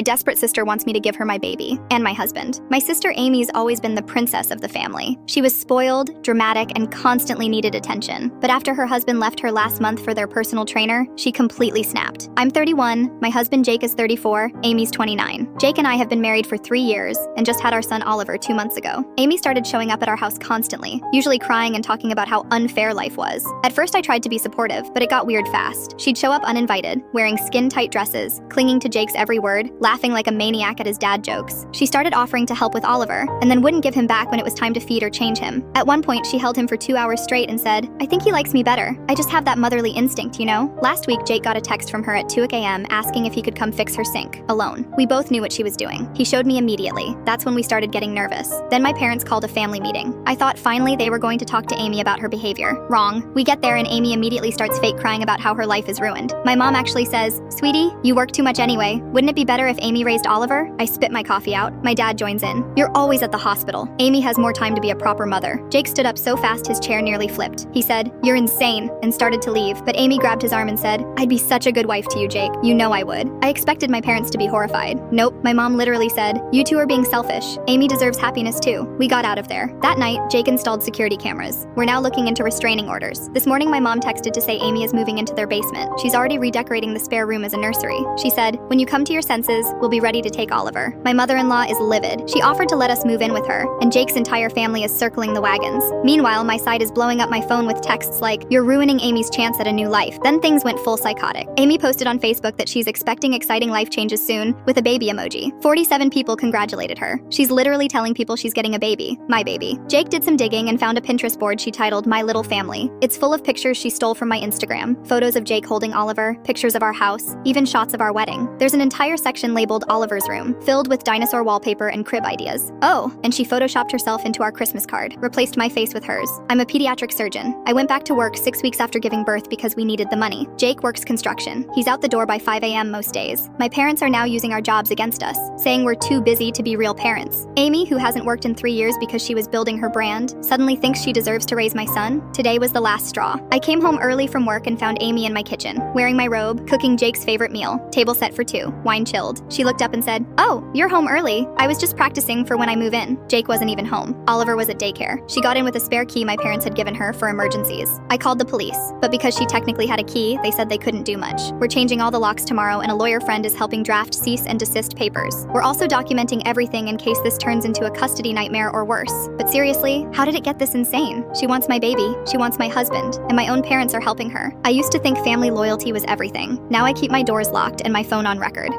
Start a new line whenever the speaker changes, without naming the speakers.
My desperate sister wants me to give her my baby and my husband. My sister Amy's always been the princess of the family. She was spoiled, dramatic, and constantly needed attention. But after her husband left her last month for their personal trainer, she completely snapped. I'm 31, my husband Jake is 34, Amy's 29. Jake and I have been married for 3 years and just had our son Oliver 2 months ago. Amy started showing up at our house constantly, usually crying and talking about how unfair life was. At first I tried to be supportive, but it got weird fast. She'd show up uninvited, wearing skin-tight dresses, clinging to Jake's every word, laughing like a maniac at his dad jokes. She started offering to help with Oliver, and then wouldn't give him back when it was time to feed or change him. At one point, she held him for 2 hours straight and said, "I think he likes me better. I just have that motherly instinct, you know?" Last week, Jake got a text from her at 2 a.m. asking if he could come fix her sink, alone. We both knew what she was doing. He showed me immediately. That's when we started getting nervous. Then my parents called a family meeting. I thought finally they were going to talk to Amy about her behavior. Wrong. We get there and Amy immediately starts fake crying about how her life is ruined. My mom actually says, "Sweetie, you work too much anyway. Wouldn't it be better if Amy raised Oliver?" I spit my coffee out. My dad joins in. "You're always at the hospital. Amy has more time to be a proper mother." Jake stood up so fast his chair nearly flipped. He said, "You're insane," and started to leave, but Amy grabbed his arm and said, "I'd be such a good wife to you, Jake. You know I would." I expected my parents to be horrified. Nope, my mom literally said, "You two are being selfish. Amy deserves happiness too." We got out of there. That night, Jake installed security cameras. We're now looking into restraining orders. This morning my mom texted to say Amy is moving into their basement. She's already redecorating the spare room as a nursery. She said, "When you come to your senses, we'll be ready to take Oliver." My mother-in-law is livid. She offered to let us move in with her, and Jake's entire family is circling the wagons. Meanwhile, my side is blowing up my phone with texts like, "You're ruining Amy's chance at a new life." Then things went full psychotic. Amy posted on Facebook that she's expecting exciting life changes soon, with a baby emoji. 47 people congratulated her. She's literally telling people she's getting a baby. My baby. Jake did some digging and found a Pinterest board she titled My Little Family. It's full of pictures she stole from my Instagram. Photos of Jake holding Oliver, pictures of our house, even shots of our wedding. There's an entire section labeled Oliver's Room, filled with dinosaur wallpaper and crib ideas. Oh, and she photoshopped herself into our Christmas card, replaced my face with hers. I'm a pediatric surgeon. I went back to work 6 weeks after giving birth because we needed the money. Jake works construction. He's out the door by 5 a.m. most days. My parents are now using our jobs against us, saying we're too busy to be real parents. Amy, who hasn't worked in 3 years because she was building her brand, suddenly thinks she deserves to raise my son. Today was the last straw. I came home early from work and found Amy in my kitchen, wearing my robe, cooking Jake's favorite meal, table set for 2, wine chilled. She looked up and said, "Oh, you're home early. I was just practicing for when I move in." Jake wasn't even home. Oliver was at daycare. She got in with a spare key my parents had given her for emergencies. I called the police, but because she technically had a key, they said they couldn't do much. We're changing all the locks tomorrow and a lawyer friend is helping draft cease and desist papers. We're also documenting everything in case this turns into a custody nightmare or worse. But seriously, how did it get this insane? She wants my baby, she wants my husband, and my own parents are helping her. I used to think family loyalty was everything. Now I keep my doors locked and my phone on record.